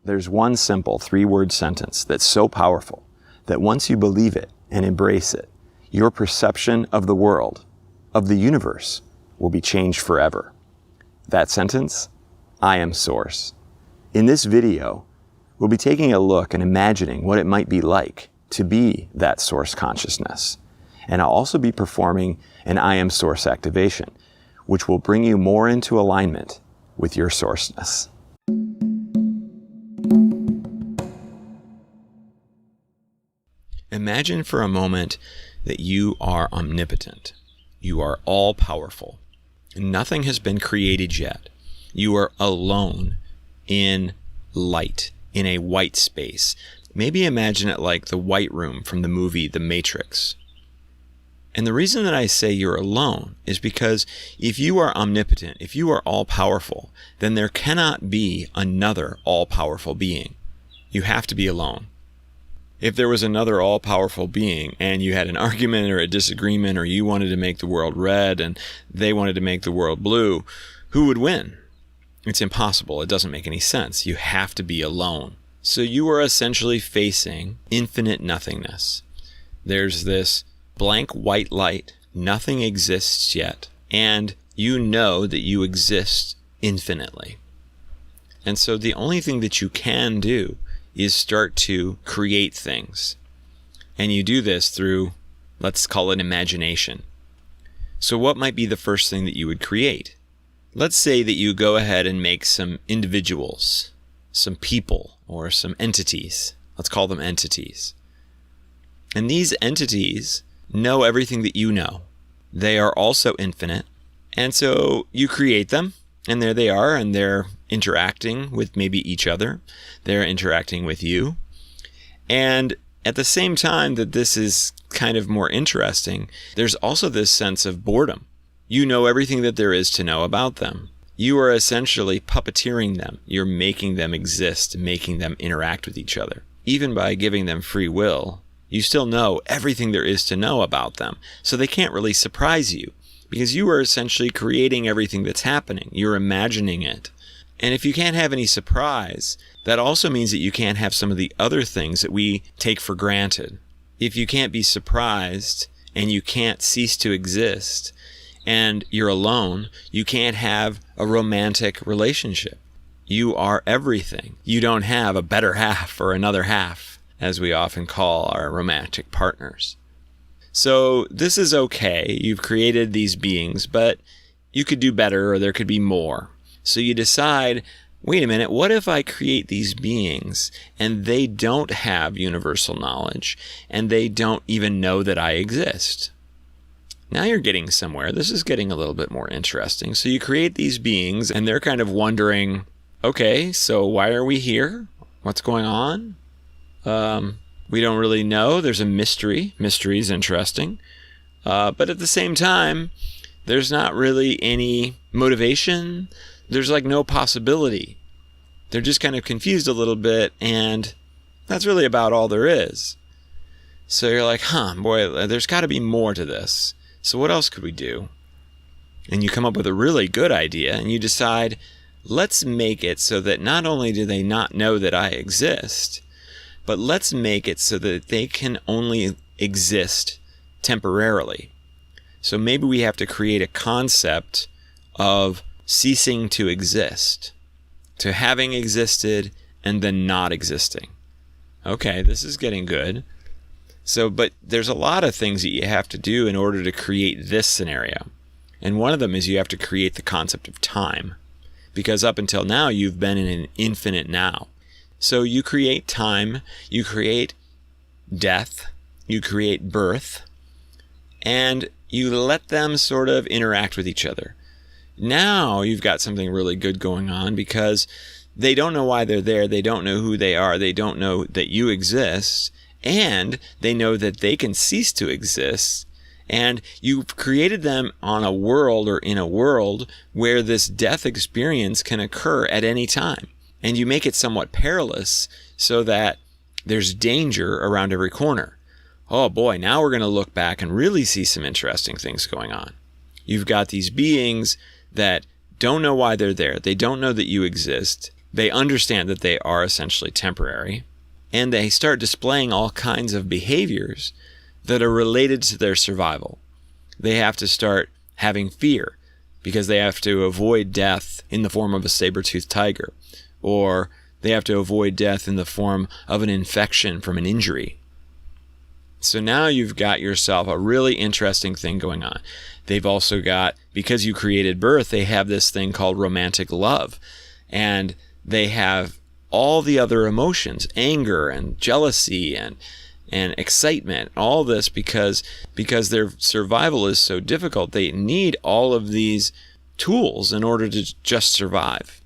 There's one simple 3-word sentence that's so powerful that once you believe it and embrace it, your perception of the world, of the universe, will be changed forever. That sentence, I am Source. In this video, we'll be taking a look and imagining what it might be like to be that Source consciousness. And I'll also be performing an I am Source activation, which will bring you more into alignment with your sourceness. Imagine for a moment that you are omnipotent. You are all-powerful. Nothing has been created yet. You are alone in light, in a white space. Maybe imagine it like the white room from the movie The Matrix. And the reason that I say you're alone is because if you are omnipotent, if you are all-powerful, then there cannot be another all-powerful being. You have to be alone. If there was another all-powerful being and you had an argument or a disagreement, or you wanted to make the world red and they wanted to make the world blue, who would win? It's impossible. It doesn't make any sense. You have to be alone. So you are essentially facing infinite nothingness. There's this blank white light. Nothing exists yet. And you know that you exist infinitely. And so the only thing that you can do is start to create things. And you do this through, let's call it imagination. So what might be the first thing that you would create? Let's say that you go ahead and make some individuals, some people, or some entities. Let's call them entities. And these entities know everything that you know. They are also infinite. And so you create them, and there they are, and they're interacting with maybe each other. They're interacting with you. And at the same time that this is kind of more interesting, there's also this sense of boredom. You know everything that there is to know about them. You are essentially puppeteering them. You're making them exist, making them interact with each other. Even by giving them free will, you still know everything there is to know about them. So they can't really surprise you, because you are essentially creating everything that's happening. You're imagining it. And if you can't have any surprise, that also means that you can't have some of the other things that we take for granted. If you can't be surprised and you can't cease to exist and you're alone, you can't have a romantic relationship. You are everything. You don't have a better half or another half, as we often call our romantic partners. So this is okay. You've created these beings, but you could do better, or there could be more. So you decide, wait a minute, what if I create these beings and they don't have universal knowledge and they don't even know that I exist? Now you're getting somewhere. This is getting a little bit more interesting. So you create these beings and they're kind of wondering, okay, so why are we here? What's going on? We don't really know. There's a mystery. Mystery is interesting. But at the same time, there's not really any motivation. There's like no possibility. They're just kind of confused a little bit, and that's really about all there is. So you're like, boy, there's got to be more to this. So what else could we do? And you come up with a really good idea, and you decide, let's make it so that not only do they not know that I exist, but let's make it so that they can only exist temporarily. So maybe we have to create a concept of ceasing to exist, to having existed and then not existing. Okay, this is getting good. So, but there's a lot of things that you have to do in order to create this scenario. And one of them is you have to create the concept of time. Because up until now, you've been in an infinite now. So you create time, you create death, you create birth, and you let them sort of interact with each other. Now you've got something really good going on, because they don't know why they're there. They don't know who they are. They don't know that you exist. And they know that they can cease to exist. And you've created them on a world, or in a world, where this death experience can occur at any time. And you make it somewhat perilous so that there's danger around every corner. Oh boy, now we're going to look back and really see some interesting things going on. You've got these beings that don't know why they're there. They don't know that you exist. They understand that they are essentially temporary, and they start displaying all kinds of behaviors that are related to their survival. They have to start having fear because they have to avoid death in the form of a saber-toothed tiger, or they have to avoid death in the form of an infection from an injury. So now you've got yourself a really interesting thing going on. They've also got, because you created birth, they have this thing called romantic love. And they have all the other emotions, anger and jealousy and excitement, all this because their survival is so difficult. They need all of these tools in order to just survive.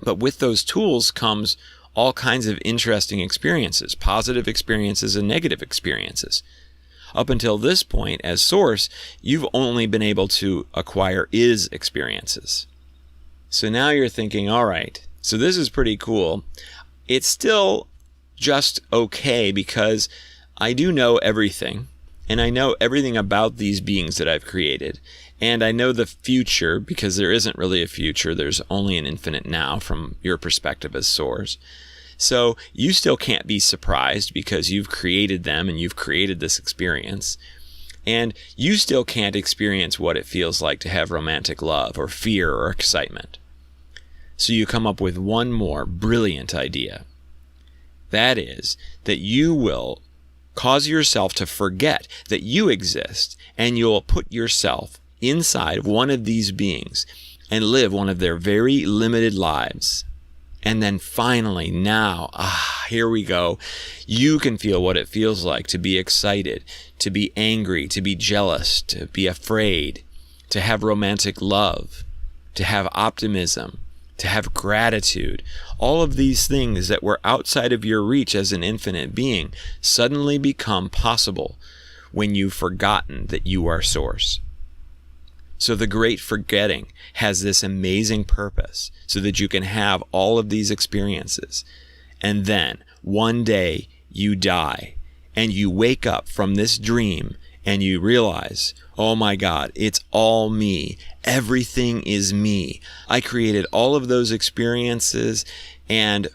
But with those tools comes all kinds of interesting experiences, positive experiences and negative experiences. Up until this point, as Source, you've only been able to acquire is experiences. So now you're thinking, all right, so this is pretty cool. It's still just okay because I do know everything, and I know everything about these beings that I've created. And I know the future because there isn't really a future. There's only an infinite now from your perspective as Source. So you still can't be surprised because you've created them and you've created this experience. And you still can't experience what it feels like to have romantic love or fear or excitement. So you come up with one more brilliant idea. That is that you will cause yourself to forget that you exist, and you'll put yourself inside of one of these beings and live one of their very limited lives. And then finally, now, here we go. You can feel what it feels like to be excited, to be angry, to be jealous, to be afraid, to have romantic love, to have optimism, to have gratitude. All of these things that were outside of your reach as an infinite being suddenly become possible when you've forgotten that you are Source. So the great forgetting has this amazing purpose so that you can have all of these experiences. And then one day you die and you wake up from this dream and you realize, oh my God, it's all me. Everything is me. I created all of those experiences and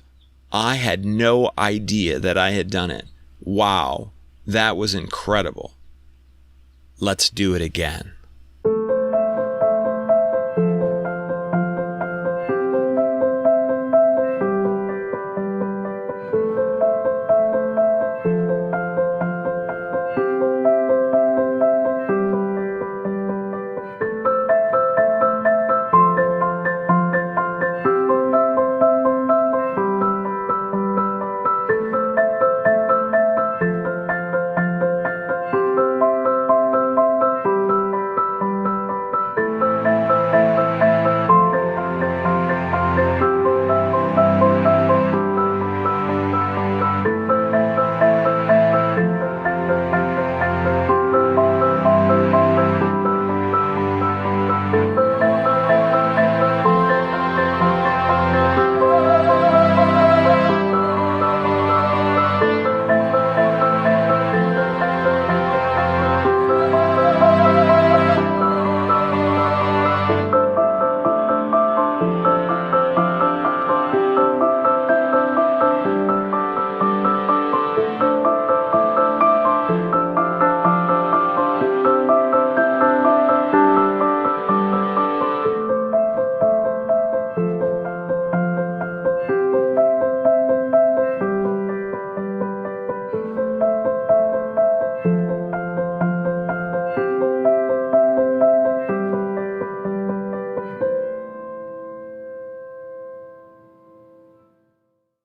I had no idea that I had done it. Wow, that was incredible. Let's do it again.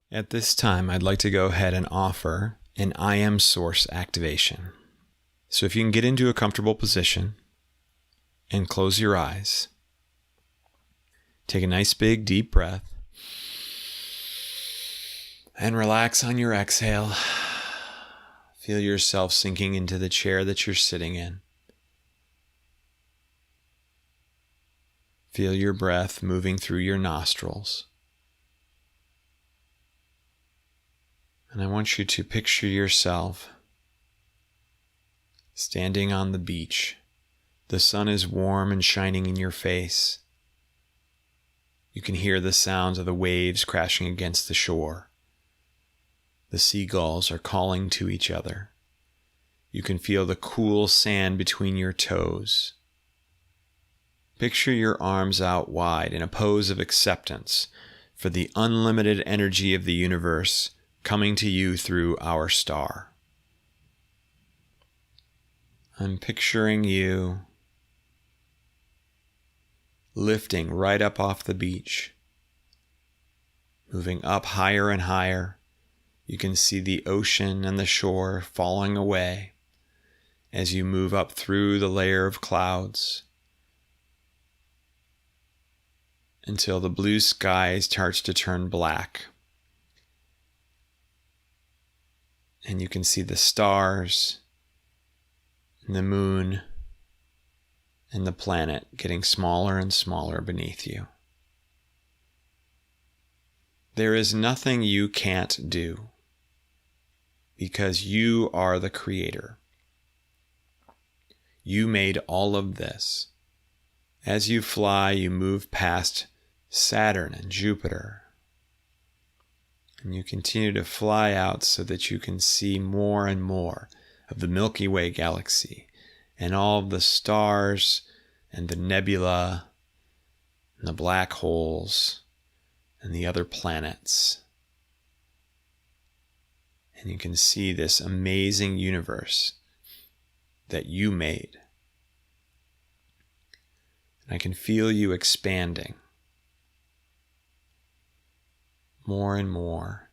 At this time, I'd like to go ahead and offer an I Am Source activation. So if you can get into a comfortable position and close your eyes, take a nice big deep breath and relax on your exhale. Feel yourself sinking into the chair that you're sitting in. Feel your breath moving through your nostrils. And I want you to picture yourself standing on the beach. The sun is warm and shining in your face. You can hear the sounds of the waves crashing against the shore. The seagulls are calling to each other. You can feel the cool sand between your toes. Picture your arms out wide in a pose of acceptance for the unlimited energy of the universe coming to you through our star. I'm picturing you lifting right up off the beach, moving up higher and higher. You can see the ocean and the shore falling away as you move up through the layer of clouds until the blue sky starts to turn black. And you can see the stars and the moon and the planet getting smaller and smaller beneath you. There is nothing you can't do because you are the creator. You made all of this. As you fly, you move past Saturn and Jupiter. And you continue to fly out so that you can see more and more of the Milky Way galaxy and all of the stars and the nebula and the black holes and the other planets. And you can see this amazing universe that you made. And I can feel you expanding more and more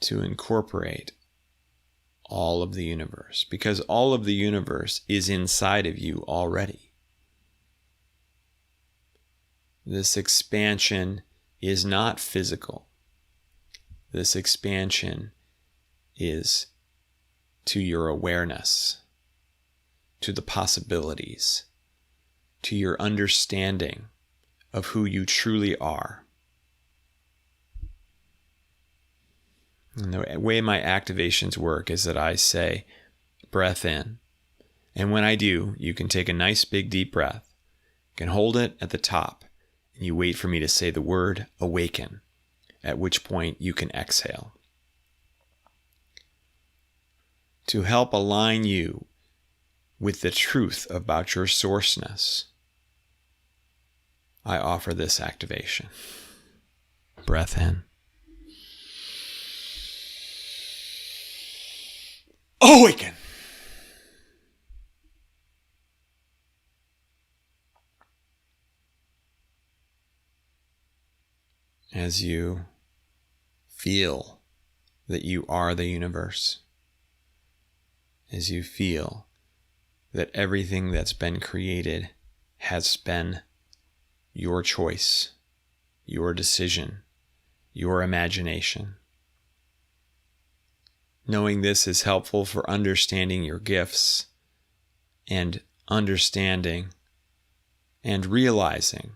to incorporate all of the universe, because all of the universe is inside of you already. This expansion is not physical. This expansion is to your awareness, to the possibilities, to your understanding of who you truly are. And the way my activations work is that I say, breath in. And when I do, you can take a nice big deep breath. You can hold it at the top, and you wait for me to say the word awaken, at which point you can exhale. To help align you with the truth about your sourceness, I offer this activation. Breath in. Awaken. As you feel that you are the universe, as you feel that everything that's been created has been your choice, your decision, your imagination. Knowing this is helpful for understanding your gifts and understanding and realizing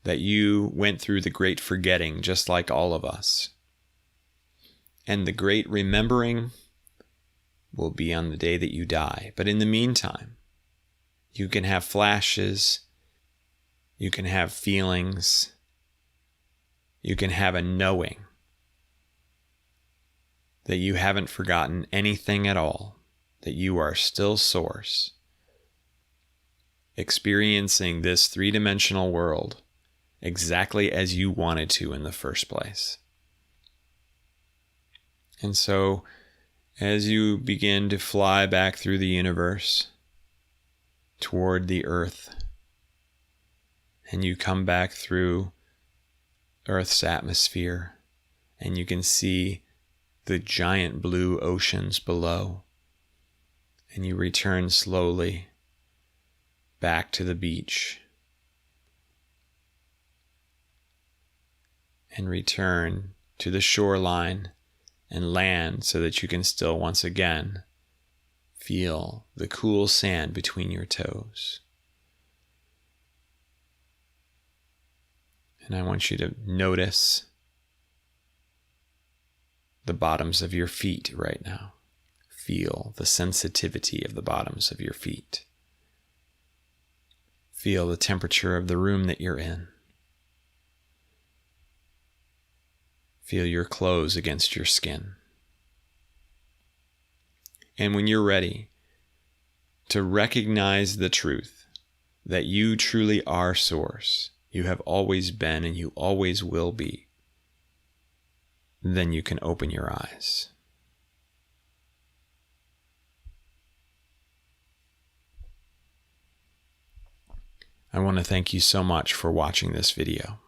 that you went through the great forgetting just like all of us. And the great remembering will be on the day that you die. But in the meantime, you can have flashes, you can have feelings, you can have a knowing that you haven't forgotten anything at all, that you are still source, experiencing this three-dimensional world exactly as you wanted to in the first place. And so, as you begin to fly back through the universe toward the earth, and you come back through Earth's atmosphere, and you can see the giant blue oceans below, and you return slowly back to the beach and return to the shoreline and land so that you can still once again feel the cool sand between your toes. And I want you to notice the bottoms of your feet right now. Feel the sensitivity of the bottoms of your feet. Feel the temperature of the room that you're in. Feel your clothes against your skin. And when you're ready to recognize the truth that you truly are Source, you have always been and you always will be, then you can open your eyes. I want to thank you so much for watching this video.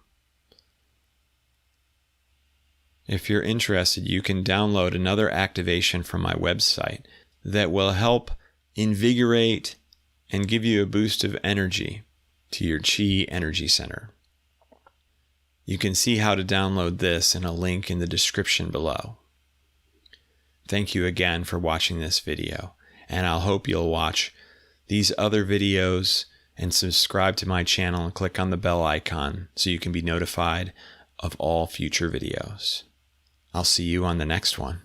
If you're interested, you can download another activation from my website that will help invigorate and give you a boost of energy to your Chi energy center. You can see how to download this in a link in the description below. Thank you again for watching this video, and I'll hope you'll watch these other videos and subscribe to my channel and click on the bell icon so you can be notified of all future videos. I'll see you on the next one.